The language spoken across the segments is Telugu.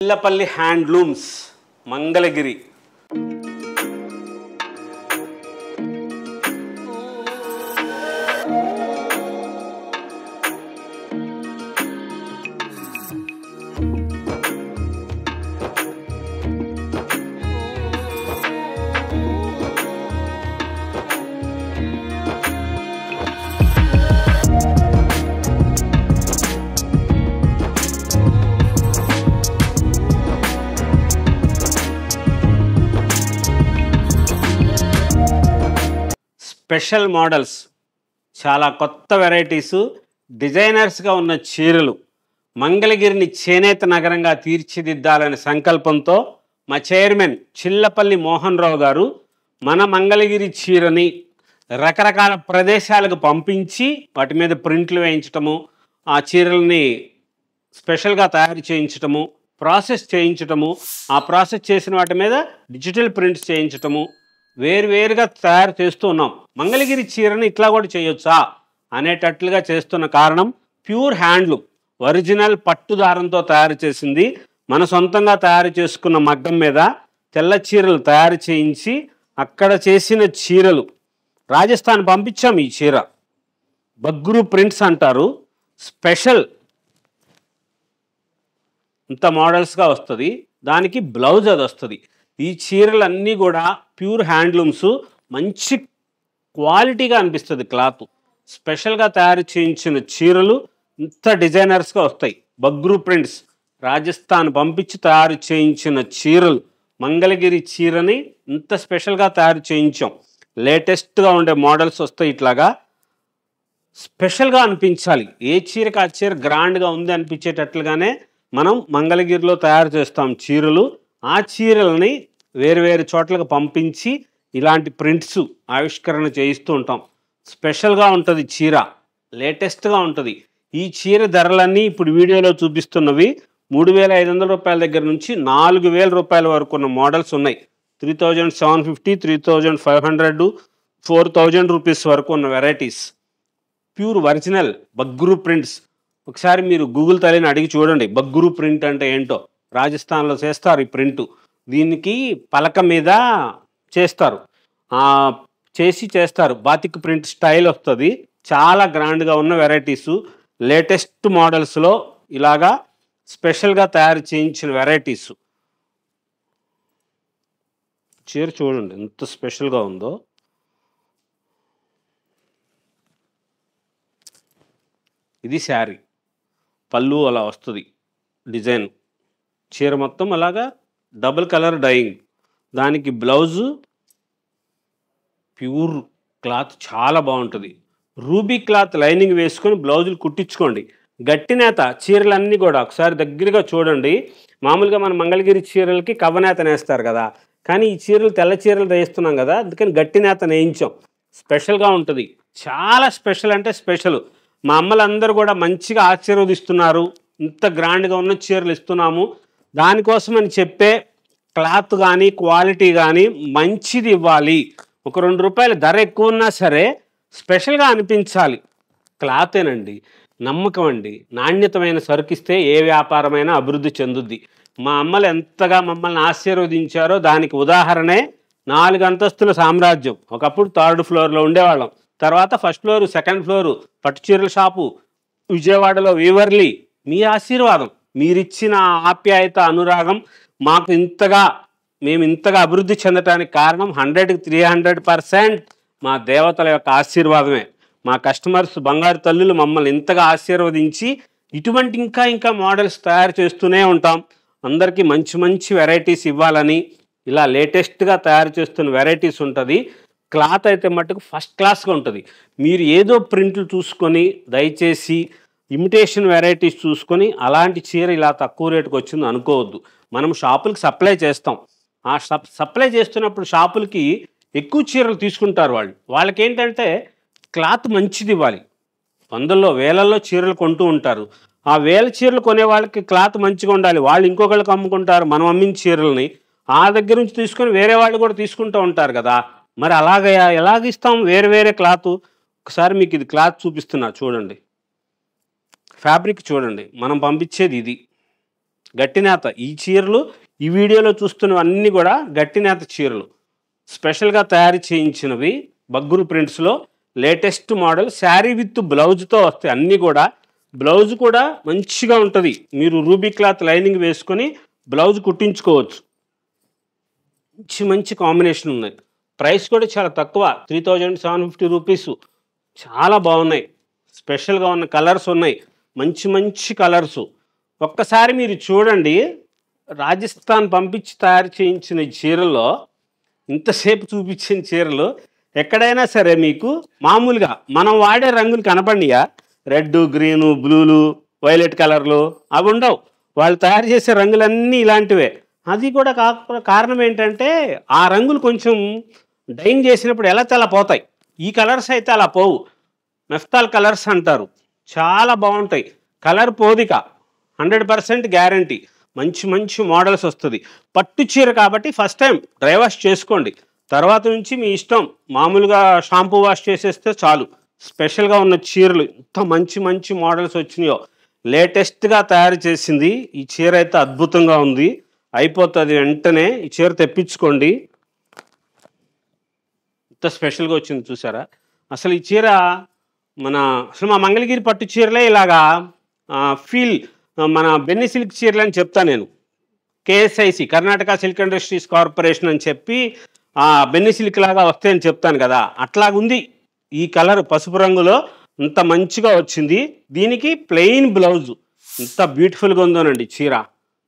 Chillapalli handlooms Mangalagiri. Special models, చాలా కొత్త వెరైటీసు, డిజైనర్స్గా ఉన్న చీరలు మంగళగిరిని చేనేత నగరంగా తీర్చిదిద్దాలనే సంకల్పంతో మా చైర్మన్ చిల్లపల్లి మోహన్ రావు గారు మన మంగళగిరి చీరని రకరకాల ప్రదేశాలకు పంపించి వాటి మీద ప్రింట్లు వేయించటము, ఆ చీరల్ని స్పెషల్గా తయారు చేయించటము, ప్రాసెస్ చేయించటము, ఆ ప్రాసెస్ చేసిన వాటి మీద డిజిటల్ ప్రింట్స్ చేయించటము, వేరువేరుగా తయారు చేస్తూ ఉన్నాం. మంగళగిరి చీరని ఇట్లా కూడా చేయొచ్చా అనేటట్లుగా చేస్తున్న కారణం ప్యూర్ హ్యాండ్లూమ్, ఒరిజినల్ పట్టు దారంతో తయారు చేసింది. మన సొంతంగా తయారు చేసుకున్న మగ్గం మీద తెల్ల చీరలు తయారు చేయించి అక్కడ చేసిన చీరలు రాజస్థాన్ పంపించాం. ఈ చీర బగ్రూ ప్రింట్స్ అంటారు. స్పెషల్ ఇంత మోడల్స్గా వస్తుంది, దానికి బ్లౌజ్ అది వస్తుంది. ఈ చీరలన్నీ కూడా ప్యూర్ హ్యాండ్లూమ్స్, మంచి క్వాలిటీగా అనిపిస్తుంది. క్లాత్ స్పెషల్గా తయారు చేయించిన చీరలు ఇంత డిజైనర్స్గా వస్తాయి. బగ్రూ ప్రింట్స్ రాజస్థాన్ పంపించి తయారు చేయించిన చీరలు, మంగళగిరి చీరని ఇంత స్పెషల్గా తయారు చేయించాం. లేటెస్ట్గా ఉండే మోడల్స్ వస్తాయి. ఇట్లాగా స్పెషల్గా అనిపించాలి, ఏ చీరకి ఆ చీర గ్రాండ్గా ఉంది అనిపించేటట్లుగానే మనం మంగళగిరిలో తయారు చేస్తాం చీరలు. ఆ చీరలని వేరు చోట్లకు పంపించి ఇలాంటి ప్రింట్స్ ఆవిష్కరణ చేయిస్తూ ఉంటాం. స్పెషల్గా ఉంటుంది చీర, లేటెస్ట్గా ఉంటుంది. ఈ చీర ధరలన్నీ ఇప్పుడు వీడియోలో చూపిస్తున్నవి 3,500 రూపాయల దగ్గర నుంచి 4,000 రూపాయల వరకు ఉన్న మోడల్స్ ఉన్నాయి. 3,750, 3,500, 4,000 రూపీస్ వరకు ఉన్న varieties. Pure original Bagru prints. ఒకసారి మీరు గూగుల్ తల్లిని అడిగి చూడండి, బగ్రూ ప్రింట్ అంటే ఏంటో. రాజస్థాన్లో చేస్తారు ఈ ప్రింటు. దీనికి పలక మీద చేస్తారు, చేస్తారు. బాతిక్ ప్రింట్ స్టైల్ వస్తుంది. చాలా గ్రాండ్గా ఉన్న వెరైటీసు, లేటెస్ట్ మోడల్స్లో ఇలాగా స్పెషల్గా తయారు చేయించిన వెరైటీసు. చీర చూడండి ఎంత స్పెషల్గా ఉందో. ఇది శారీ, పళ్ళు అలా వస్తుంది డిజైన్. చీర మొత్తం అలాగా డబుల్ కలర్ డైయింగ్. దానికి బ్లౌజు ప్యూర్ క్లాత్ చాలా బాగుంటుంది. రూబీ క్లాత్ లైనింగ్ వేసుకొని బ్లౌజులు కుట్టించుకోండి. గట్టి నేత చీరలన్నీ కూడా ఒకసారి దగ్గరగా చూడండి. మామూలుగా మన మంగళగిరి చీరలకి కవ్వనేత నేస్తారు కదా, కానీ ఈ చీరలు తెల్ల చీరలు వేస్తున్నాం కదా, అందుకని గట్టి నేత నేయించాం. స్పెషల్గా ఉంటుంది, చాలా స్పెషల్ అంటే స్పెషల్. మా అమ్మలందరూ కూడా మంచిగా ఆశీర్వదిస్తున్నారు. ఇంత గ్రాండ్గా ఉన్న చీరలు ఇస్తున్నాము. దానికోసమని చెప్పే క్లాత్ కానీ క్వాలిటీ కానీ మంచిది ఇవ్వాలి. ఒక 2 రూపాయల ధర ఎక్కువ ఉన్నా సరే స్పెషల్గా అనిపించాలి. క్లాతేనండి నమ్మకం అండి. నాణ్యతమైన సరుకిస్తే ఏ వ్యాపారమైనా అభివృద్ధి చెందుద్ది. మా అమ్మలు ఎంతగా మమ్మల్ని ఆశీర్వదించారో దానికి ఉదాహరణే 4 అంతస్తుల సామ్రాజ్యం. ఒకప్పుడు 3rd ఫ్లోర్లో ఉండేవాళ్ళం, తర్వాత 1st ఫ్లోరు, 2nd ఫ్లోరు, పట్టు చీరల షాపు, విజయవాడలో వీవర్లీ. మీ ఆశీర్వాదం, మీరిచ్చిన ఆప్యాయత, అనురాగం మాకు మేము ఇంతగా అభివృద్ధి చెందడానికి కారణం 100కి 300% మా దేవతల యొక్క ఆశీర్వాదమే. మా కస్టమర్స్ బంగారు తల్లులు మమ్మల్ని ఇంతగా ఆశీర్వదించి ఇటువంటి ఇంకా మోడల్స్ తయారు చేస్తూనే ఉంటాం. అందరికీ మంచి వెరైటీస్ ఇవ్వాలని ఇలా లేటెస్ట్గా తయారు చేస్తున్న వెరైటీస్ ఉంటుంది. క్లాత్ అయితే మట్టుకు ఫస్ట్ క్లాస్గా ఉంటుంది. మీరు ఏదో ప్రింట్లు చూసుకొని దయచేసి ఇమిటేషన్ వెరైటీస్ చూసుకొని అలాంటి చీర ఇలా తక్కువ రేటుకు వచ్చింది అనుకోవద్దు. మనం షాపులకు సప్లై చేస్తాం. ఆ సప్లై చేస్తున్నప్పుడు షాపులకి ఎక్కువ చీరలు తీసుకుంటారు వాళ్ళకి ఏంటంటే క్లాత్ మంచిది ఇవ్వాలి. 100లో 1000లో చీరలు కొంటూ ఉంటారు. ఆ 1000 చీరలు కొనే వాళ్ళకి క్లాత్ మంచిగా ఉండాలి. వాళ్ళు ఇంకొకళ్ళకి అమ్ముకుంటారు మనం అమ్మిన చీరలని. ఆ దగ్గర నుంచి తీసుకొని వేరే వాళ్ళు కూడా తీసుకుంటూ ఉంటారు కదా. మరి ఎలాగిస్తాం వేరే క్లాత్? ఒకసారి మీకు ఇది క్లాత్ చూపిస్తున్నా చూడండి. ఫ్యాబ్రిక్ చూడండి, మనం పంపించేది ఇది. గట్టినేత ఈ చీరలు ఈ వీడియోలో చూస్తున్నవన్నీ కూడా గట్టినేత చీరలు స్పెషల్గా తయారు చేయించినవి Bagru ప్రింట్స్లో latest model sari with బ్లౌజ్తో వస్తాయి అన్నీ కూడా. బ్లౌజ్ కూడా మంచిగా ఉంటుంది, మీరు రూబీ క్లాత్ లైనింగ్ వేసుకొని బ్లౌజ్ కుట్టించుకోవచ్చు. మంచి మంచి కాంబినేషన్ ఉన్నాయి. ప్రైస్ కూడా చాలా తక్కువ, 3750 రూపీస్. చాలా బాగున్నాయి, స్పెషల్గా ఉన్న కలర్స్ ఉన్నాయి, మంచి మంచి కలర్స్. ఒక్కసారి మీరు చూడండి, రాజస్థాన్ పంపించి తయారు చేయించిన చీరల్లో ఇంతసేపు చూపించిన చీరలు ఎక్కడైనా సరే మీకు మామూలుగా మనం వాడే రంగులు కనపడియా? రెడ్, గ్రీను, బ్లూలు, వైలెట్ కలర్లు అవి ఉండవు. వాళ్ళు తయారు చేసే రంగులన్నీ ఇలాంటివే. అది కూడా కారణం ఏంటంటే ఆ రంగులు కొంచెం డైయింగ్ చేసినప్పుడు ఎలా తెల్లపోతాయి. ఈ కలర్స్ అయితే అలా పోవు, మెఫ్తాల్ కలర్స్ అంటారు. చాలా బాగుంటాయి, కలర్ పోదిక 100% గ్యారంటీ. మంచి మంచి మోడల్స్ వస్తుంది. పట్టు చీర కాబట్టి ఫస్ట్ టైం డ్రై వాష్ చేసుకోండి, తర్వాత నుంచి మీ ఇష్టం, మామూలుగా షాంపూ వాష్ చేసేస్తే చాలు. స్పెషల్గా ఉన్న చీరలు ఇంత మంచి మంచి మోడల్స్ వచ్చినాయో, లేటెస్ట్గా తయారు చేసింది. ఈ చీర అయితే అద్భుతంగా ఉంది, అయిపోతుంది వెంటనే. ఈ చీర తెప్పించుకోండి, ఇంత స్పెషల్గా వచ్చింది చూసారా. అసలు ఈ చీర అసలు మా మంగళగిరి పట్టు చీరలే ఇలాగా ఫీల్, మన బెన్నీ సిల్క్ చీరలు అని చెప్తాను నేను. కేఎస్ఐసి కర్ణాటక సిల్క్ ఇండస్ట్రీస్ కార్పొరేషన్ అని చెప్పి బెన్నీ సిల్క్ లాగా వస్తాయని చెప్తాను కదా, అట్లాగుంది. ఈ కలర్ పసుపు రంగులో ఇంత మంచిగా వచ్చింది. దీనికి ప్లెయిన్ బ్లౌజ్ ఇంత బ్యూటిఫుల్గా ఉందోనండి చీర.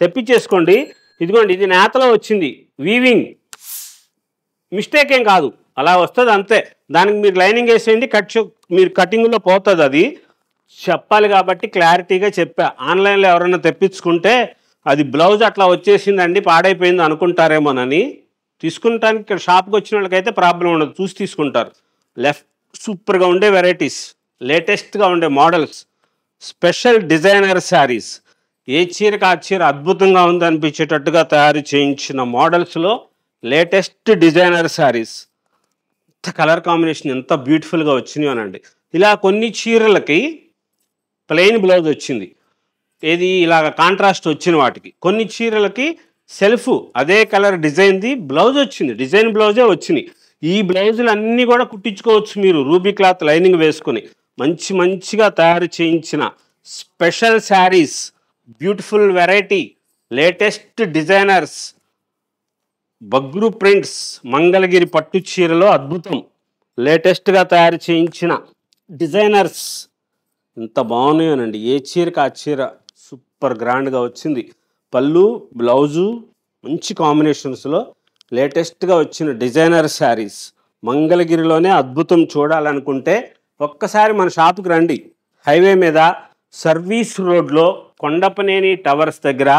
తెప్పించేసుకోండి. ఇదిగోండి, ఇది నేతలో వచ్చింది, వీవింగ్ మిస్టేక్ ఏం కాదు, అలా వస్తుంది అంతే. దానికి మీరు లైనింగ్ వేసేయండి, మీరు కటింగ్లో పోతుంది. అది చెప్పాలి కాబట్టి క్లారిటీగా చెప్పా. ఆన్లైన్లో ఎవరైనా తెప్పించుకుంటే అది బ్లౌజ్ అట్లా వచ్చేసిందండి పాడైపోయింది అనుకుంటారేమోనని. తీసుకుంటానికి ఇక్కడ షాప్కి వచ్చిన వాళ్ళకైతే ప్రాబ్లం ఉండదు, చూసి తీసుకుంటారు. సూపర్గా ఉండే వెరైటీస్, లేటెస్ట్గా ఉండే మోడల్స్, స్పెషల్ డిజైనర్ శారీస్. ఏ చీరకు ఆ చీర అద్భుతంగా ఉంది అనిపించేటట్టుగా తయారు చేయించిన మోడల్స్లో లేటెస్ట్ డిజైనర్ శారీస్. ఇంత కలర్ కాంబినేషన్ ఎంత బ్యూటిఫుల్గా వచ్చినాయి అనండి. ఇలా కొన్ని చీరలకి ప్లెయిన్ బ్లౌజ్ వచ్చింది, ఏది ఇలాగ కాంట్రాస్ట్ వచ్చిన వాటికి. కొన్ని చీరలకి సెల్ఫ్ అదే కలర్ డిజైన్ది బ్లౌజ్ వచ్చింది, డిజైన్ బ్లౌజే వచ్చినాయి. ఈ బ్లౌజులు అన్నీ కూడా కుట్టించుకోవచ్చు మీరు రూబీ క్లాత్ లైనింగ్ వేసుకొని. మంచి మంచిగా తయారు చేయించిన special saris, beautiful variety, latest designers, Bagru prints, Mangalagiri పట్టు చీరలో అద్భుతం, లేటెస్ట్గా తయారు చేయించిన డిజైనర్స్ ఎంత బాగున్నాయోనండి. ఏ చీరకు ఆ చీర సూపర్ గ్రాండ్గా వచ్చింది. పళ్ళు, బ్లౌజు మంచి కాంబినేషన్స్లో లేటెస్ట్గా వచ్చిన డిజైనర్ శారీస్. మంగళగిరిలోనే అద్భుతం చూడాలనుకుంటే ఒక్కసారి మన షాపుకి రండి. హైవే మీద సర్వీస్ రోడ్లో కొండపనేని టవర్స్ దగ్గర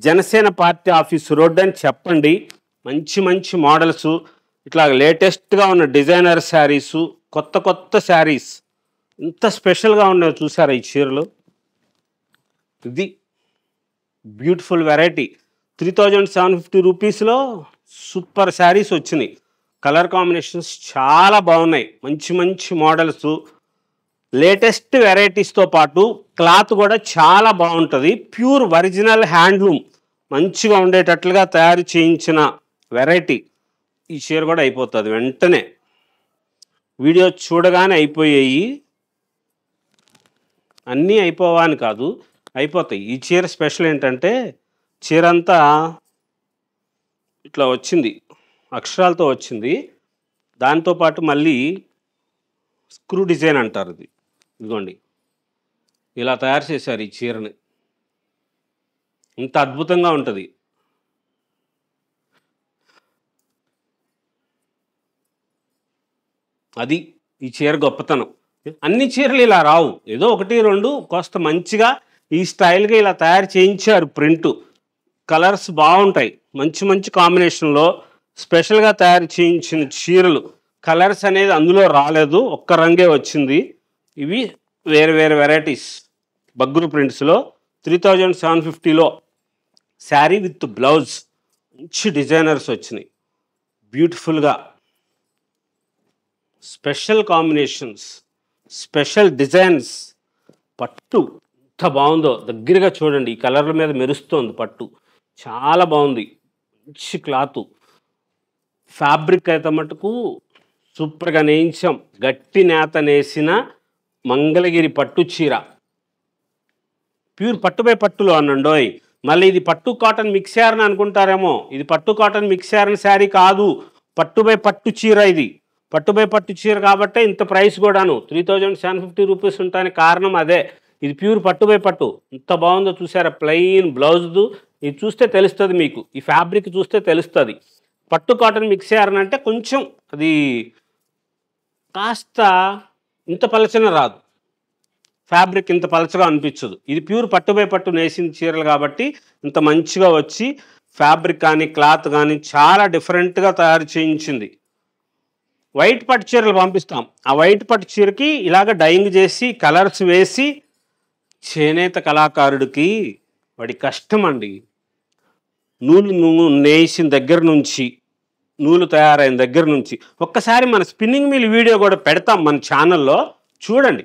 జనసేన పార్టీ ఆఫీస్ రోడ్ అని చెప్పండి. మంచి మంచి మోడల్స్, ఇట్లా లేటెస్ట్గా ఉన్న డిజైనర్ శారీసు, కొత్త కొత్త శారీస్ ఇంత స్పెషల్గా ఉన్నాయో చూసారా ఈ చీరలు. ఇది బ్యూటిఫుల్ వెరైటీ, 3750 రూపీస్లో సూపర్ శారీస్ వచ్చినాయి. కలర్ కాంబినేషన్స్ చాలా బాగున్నాయి, మంచి మంచి మోడల్స్, లేటెస్ట్ వెరైటీస్తో పాటు క్లాత్ కూడా చాలా బాగుంటుంది. ప్యూర్ ఒరిజినల్ హ్యాండ్లూమ్ మంచిగా ఉండేటట్లుగా తయారు చేయించిన వెరైటీ. ఈ చీర కూడా అయిపోతుంది వెంటనే, వీడియో చూడగానే అయిపోయాయి. అన్నీ అయిపోవని కాదు, అయిపోతాయి. ఈ చీర స్పెషల్ ఏంటంటే చీర అంతా ఇట్లా వచ్చింది, అక్షరాలతో వచ్చింది. దాంతోపాటు మళ్ళీ స్క్రూ డిజైన్ అంటారు, ఇది ఇదిగోండి ఇలా తయారు చేశారు ఈ చీరని. ఇంత అద్భుతంగా ఉంటుంది. అది ఈ చీర గొప్పతనం. అన్ని చీరలు ఇలా రావు, ఏదో ఒకటి రెండు కాస్త మంచిగా ఈ స్టైల్గా ఇలా తయారు చేయించారు. ప్రింట్ కలర్స్ బాగుంటాయి, మంచి మంచి కాంబినేషన్లో స్పెషల్గా తయారు చేయించిన చీరలు. కలర్స్ అనేది అందులో రాలేదు, ఒక్క రంగే వచ్చింది. ఇవి వేరే వేరే varieties Bagru ప్రింట్స్లో 3750లో sari with blouse, మంచి డిజైనర్స్ వచ్చినాయి, బ్యూటిఫుల్గా స్పెషల్ కాంబినేషన్స్, స్పెషల్ డిజైన్స్. పట్టు ఇంత ఎంత బాగుందో దగ్గరగా చూడండి. ఈ కలర్ల మీద మెరుస్తోంది పట్టు. చాలా బాగుంది. మంచి క్లాతు. ఫ్యాబ్రిక్ అయితే మటుకు సూపర్‌గా నేయించాం. గట్టి నేత నేసిన మంగళగిరి పట్టు చీర. ప్యూర్ పట్టు బై పట్టులో అనండోయ్. మళ్ళీ ఇది పట్టు కాటన్ మిక్స్ అని అనుకుంటారేమో. ఇది పట్టు కాటన్ మిక్స్ శారీ కాదు. పట్టు బై పట్టు చీర ఇది. పట్టు బై పట్టు చీర కాబట్టే ఇంత ప్రైస్ కూడాను 3750 రూపీస్ ఉండడానికి కారణం అదే. ఇది ప్యూర్ పట్టు బై పట్టు. ఎంత బాగుందో చూసారా? ప్లెయిన్ బ్లౌజ్‌దు. ఇది చూస్తే తెలుస్తుంది మీకు. ఈ ఫ్యాబ్రిక్ చూస్తే తెలుస్తుంది. పట్టు కాటన్ మిక్స్ అంటే కొంచెం అది కాస్త ఇంత పలచన రాదు. ఫ్యాబ్రిక్ ఇంత పలచగా అనిపించదు. ఇది ప్యూర్ పట్టు బై పట్టు నేసిన చీరలు కాబట్టి ఇంత మంచిగా వచ్చి ఫ్యాబ్రిక్ కానీ క్లాత్ కానీ చాలా డిఫరెంట్గా తయారు చేయించింది. వైట్ పట్టు చీరలు పంపిస్తాం. ఆ వైట్ పట్టు చీరకి ఇలాగ డైయింగ్ చేసి కలర్స్ వేసి చేనేత కళాకారుడికి వాడి కష్టం అండి. నూలు నేసిన దగ్గర నుంచి, నూలు తయారైన దగ్గర నుంచి ఒక్కసారి మన స్పిన్నింగ్ మిల్ వీడియో కూడా పెడతాం మన ఛానల్లో, చూడండి.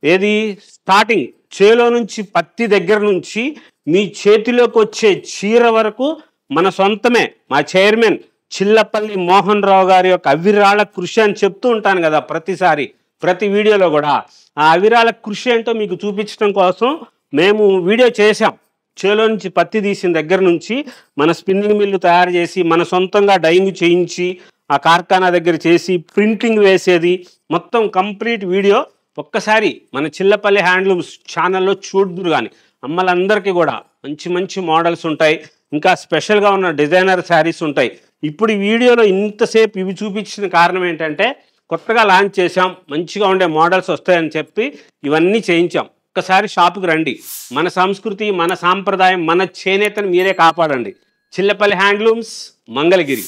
ఏది స్టార్టింగ్ చేలో నుంచి పత్తి దగ్గర నుంచి మీ చేతిలోకి వచ్చే చీర వరకు మన సొంతమే. మా చైర్మన్ చిల్లపల్లి మోహన్ రావు గారి యొక్క అవిరాళ కృషి అని చెప్తూ ఉంటాను కదా ప్రతిసారి, ప్రతి వీడియోలో కూడా. ఆ అవిరాళ కృషి ఏంటో మీకు చూపించడం కోసం మేము వీడియో చేశాం. చేలో నుంచి పత్తి తీసిన దగ్గర నుంచి మన స్పిన్నింగ్ మిల్లు తయారు చేసి మన సొంతంగా డైయింగ్ చేయించి ఆ కార్ఖానా దగ్గర చేసి ప్రింటింగ్ వేసేది మొత్తం కంప్లీట్ వీడియో ఒక్కసారి మన చిల్లపల్లి హ్యాండ్లూమ్స్ ఛానల్లో చూడుదురు. కానీ అమ్మలందరికీ కూడా మంచి మంచి మోడల్స్ ఉంటాయి. ఇంకా స్పెషల్గా ఉన్న డిజైనర్ శారీస్ ఉంటాయి. ఇప్పుడు ఈ వీడియోలో ఇంతసేపు ఇవి చూపించిన కారణం ఏంటంటే కొత్తగా లాంచ్ చేసాం, మంచిగా ఉండే మోడల్స్ వస్తాయని చెప్పి ఇవన్నీ చేయించాం. ఒక్కసారి షాపుకి రండి. మన సంస్కృతి, మన సాంప్రదాయం, మన చేనేతను మీరే కాపాడండి. చిల్లపల్లి హ్యాండ్లూమ్స్, మంగళగిరి.